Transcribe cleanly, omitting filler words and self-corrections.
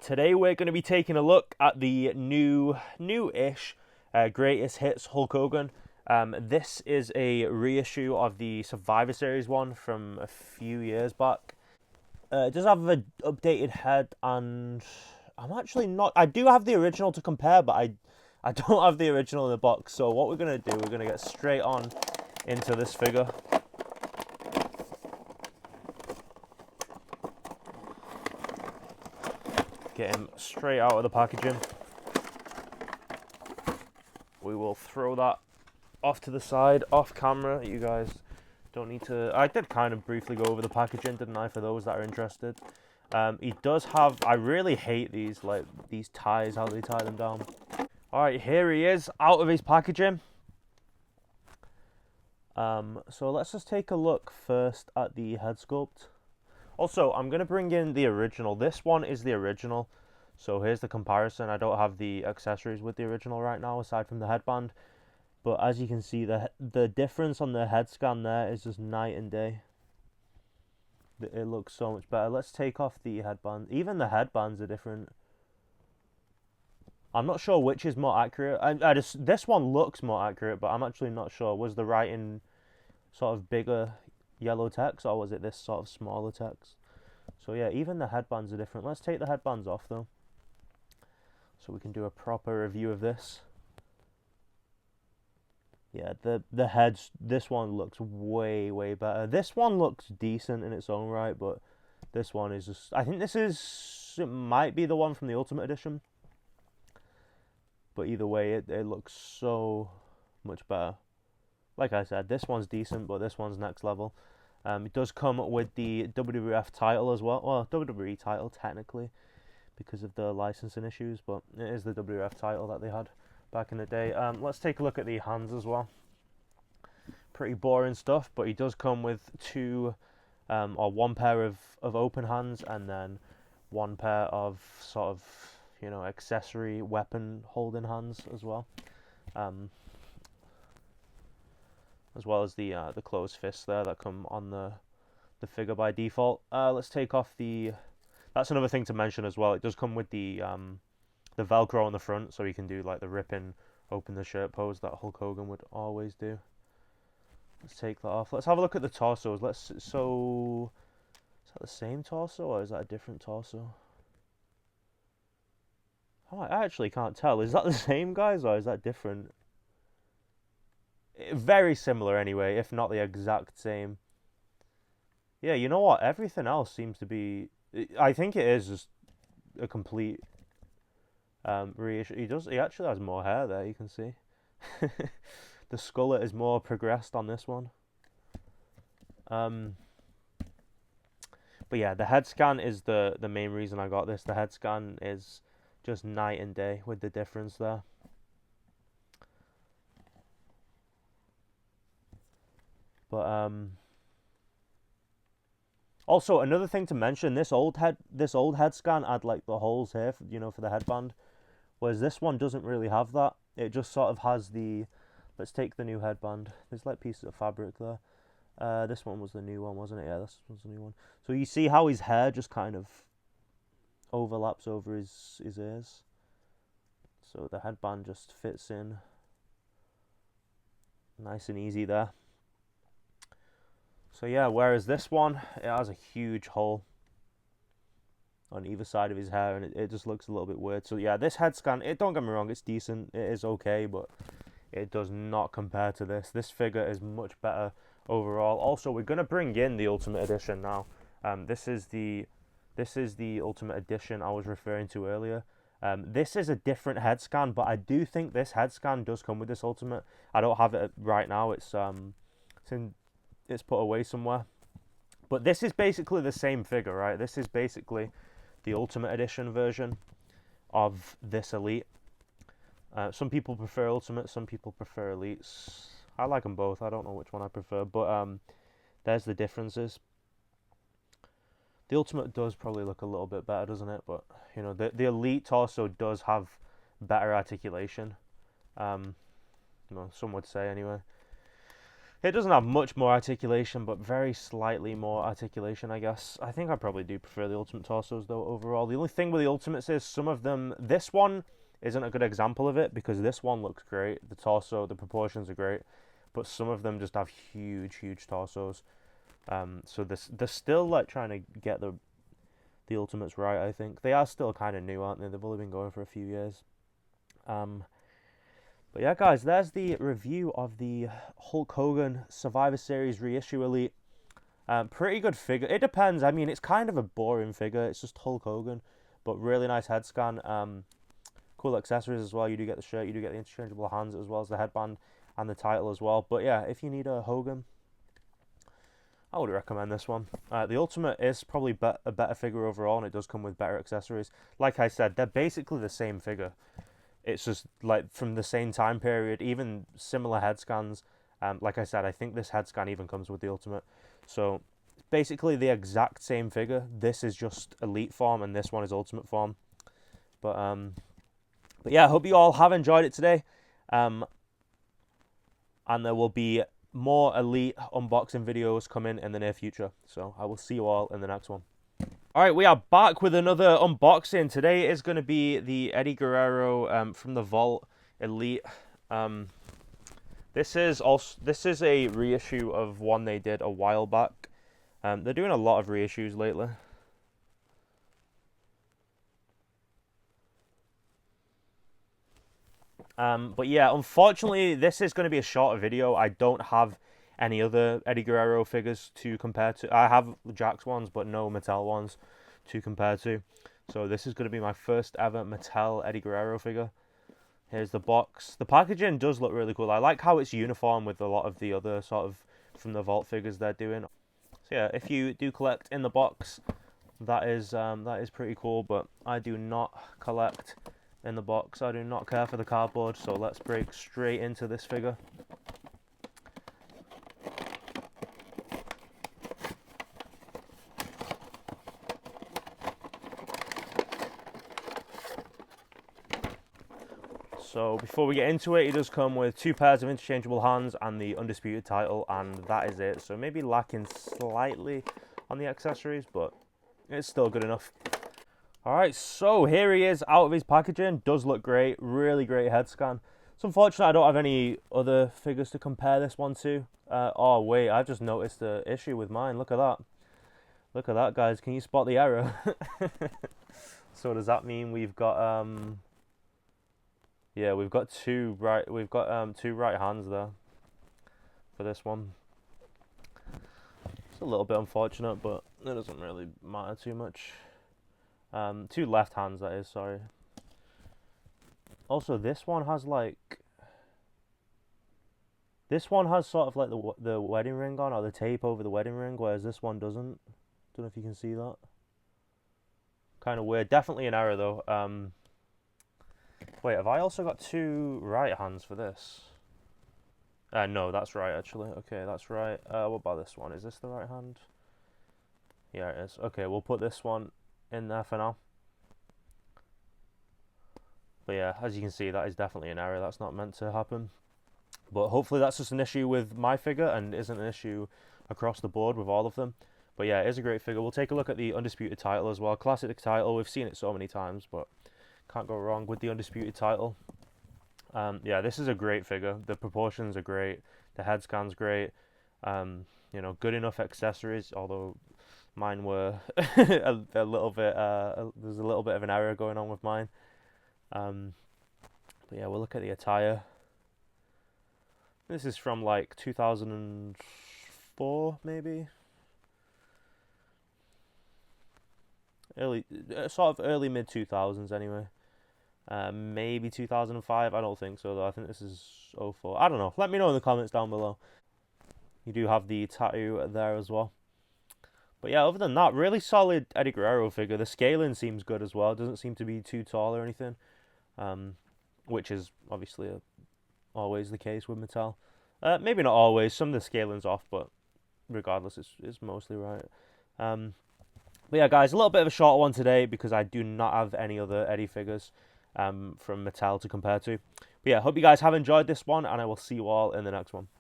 Today we're going to be taking a look at the new-ish Greatest Hits Hulk Hogan. This is a reissue of the Survivor Series one from a few years back. It does have an updated head, and I'm actually not... I do have the original to compare, but I don't have the original in the box. So what we're going to do, we're going to get straight on into this figure. Get him straight out of the packaging. We will throw that off to the side, off camera. You guys don't need to... I did kind of briefly go over the packaging, didn't I, for those that are interested. He does have... I really hate these, like, these ties, how they tie them down. Alright, here he is, out of his packaging. So let's just take a look first at the head sculpt. Also, I'm going to bring in the original. This one is the original. So here's the comparison. I don't have the accessories with the original right now, aside from the headband. But as you can see, the difference on the head scan there is just night and day. It looks so much better. Let's take off the headband. Even the headbands are different. I'm not sure which is more accurate. This one looks more accurate, but I'm actually not sure. Was the writing sort of bigger yellow text, or was it this sort of smaller text? So yeah, even the headbands are different. Let's take the headbands off though, so we can do a proper review of this. Yeah, the heads, this one looks way better. This one looks decent in its own right, but this one is just... I think it might be the one from the Ultimate Edition, but either way, it looks so much better. Like I said, this one's decent, but this one's next level. It does come with the WWF title as well. Well, WWE title technically, because of the licensing issues, but it is the WWF title that they had back in the day. Let's take a look at the hands as well. Pretty boring stuff, but he does come with one pair of open hands, and then one pair of sort of, you know, accessory weapon holding hands as well. As well as the closed fists there that come on the figure by default. Let's take off the... That's another thing to mention as well. It does come with the Velcro on the front, so you can do like the ripping, open the shirt pose that Hulk Hogan would always do. Let's take that off. Let's have a look at the torsos. So is that the same torso, or is that a different torso? Oh, I actually can't tell. Is that the same, guys, or is that different? Very similar anyway, if not the exact same. Yeah, you know what? Everything else seems to be... I think it is just a complete reissue. He actually has more hair there, you can see. The skullet is more progressed on this one. But yeah, the head scan is the main reason I got this. The head scan is just night and day with the difference there. But also another thing to mention, this old head scan had like the holes here, you know, for the headband, whereas this one doesn't really have that. It just sort of has the... Let's take the new headband. There's like pieces of fabric there. This one was the new one, wasn't it? Yeah, this was the new one. So you see how his hair just kind of overlaps over his ears. So the headband just fits in nice and easy there. So yeah, whereas this one, it has a huge hole on either side of his hair, and it just looks a little bit weird. So yeah, this head scan, don't get me wrong, it's decent, it is okay, but it does not compare to this. This figure is much better overall. Also, we're going to bring in the Ultimate Edition now. This is the Ultimate Edition I was referring to earlier. This is a different head scan, but I do think this head scan does come with this Ultimate. I don't have it right now. It's put away somewhere. But this is basically the same figure, right? This is basically the Ultimate Edition version of this Elite. Some people prefer Ultimate, some people prefer Elites. I like them both. I don't know which one I prefer, but there's the differences. The Ultimate does probably look a little bit better, doesn't it? But you know, the Elite torso does have better articulation. Well, some would say anyway. It doesn't have much more articulation, but very slightly more articulation, I guess. I think I probably do prefer the Ultimate torsos, though, overall. The only thing with the Ultimates is some of them... This one isn't a good example of it, because this one looks great. The torso, the proportions are great, but some of them just have huge, huge torsos. So they're still, like, trying to get the Ultimates right, I think. They are still kind of new, aren't they? They've only been going for a few years. But yeah, guys, there's the review of the Hulk Hogan Survivor Series Reissue Elite. Pretty good figure. It depends. I mean, it's kind of a boring figure. It's just Hulk Hogan, but really nice head scan. Cool accessories as well. You do get the shirt, you do get the interchangeable hands, as well as the headband and the title as well. But yeah, if you need a Hogan, I would recommend this one. The Ultimate is probably a better figure overall, and it does come with better accessories. Like I said, they're basically the same figure. It's just like from the same time period, even similar head scans. Like I said, I think this head scan even comes with the Ultimate. So basically the exact same figure. This is just Elite form, and this one is Ultimate form. But yeah, I hope you all have enjoyed it today. And there will be more Elite unboxing videos coming in the near future. So I will see you all in the next one. Alright, we are back with another unboxing. Today is going to be the Eddie Guerrero from the Vault Elite. This is a reissue of one they did a while back. They're doing a lot of reissues lately. But yeah, unfortunately, this is going to be a shorter video. I don't have any other Eddie Guerrero figures to compare to. I have Jakks ones, but no Mattel ones to compare to. So this is going to be my first ever Mattel Eddie Guerrero figure. Here's the box. The packaging does look really cool. I like how it's uniform with a lot of the other sort of from the Vault figures they're doing. So yeah, if you do collect in the box, that is pretty cool. But I do not collect in the box. I do not care for the cardboard. So let's break straight into this figure. So before we get into it, it does come with 2 pairs of interchangeable hands and the Undisputed title, and that is it. So maybe lacking slightly on the accessories, but it's still good enough. Alright, so here he is out of his packaging. Does look great, really great head scan. It's unfortunate I don't have any other figures to compare this one to. Oh wait, I've just noticed the issue with mine. Look at that. Look at that, guys. Can you spot the error? So does that mean we've got yeah, we've got two right hands there for this one. It's a little bit unfortunate, but it doesn't really matter too much. 2 left hands, that is, sorry. Also, this one has like... This one has sort of like the wedding ring on, or the tape over the wedding ring, whereas this one doesn't. Don't know if you can see that. Kind of weird. Definitely an error, though. Wait, have I also got 2 right hands for this? No, that's right, actually. Okay, that's right. What about this one? Is this the right hand? Yeah, it is. Okay, we'll put this one in there for now. But yeah, as you can see, that is definitely an error. That's not meant to happen. But hopefully that's just an issue with my figure and isn't an issue across the board with all of them. But yeah, it is a great figure. We'll take a look at the Undisputed title as well. Classic title. We've seen it so many times, but can't go wrong with the Undisputed title. Yeah, this is a great figure. The proportions are great. The head scan's great. You know, good enough accessories, although mine were a little bit, there's a little bit of an error going on with mine. But yeah, we'll look at the attire. This is from like 2004, maybe. Sort of early mid 2000s anyway. Maybe 2005. I don't think so though. I think this is 04. I don't know. Let me know in the comments down below. You do have the tattoo there as well. But yeah, other than that, really solid Eddie Guerrero figure. The scaling seems good as well. It doesn't seem to be too tall or anything, which is obviously always the case with Mattel. Maybe not always. Some of the scaling's off, but regardless, it's mostly right. But yeah, guys, a little bit of a short one today because I do not have any other Eddie figures from Mattel to compare to. But yeah, hope you guys have enjoyed this one, and I will see you all in the next one.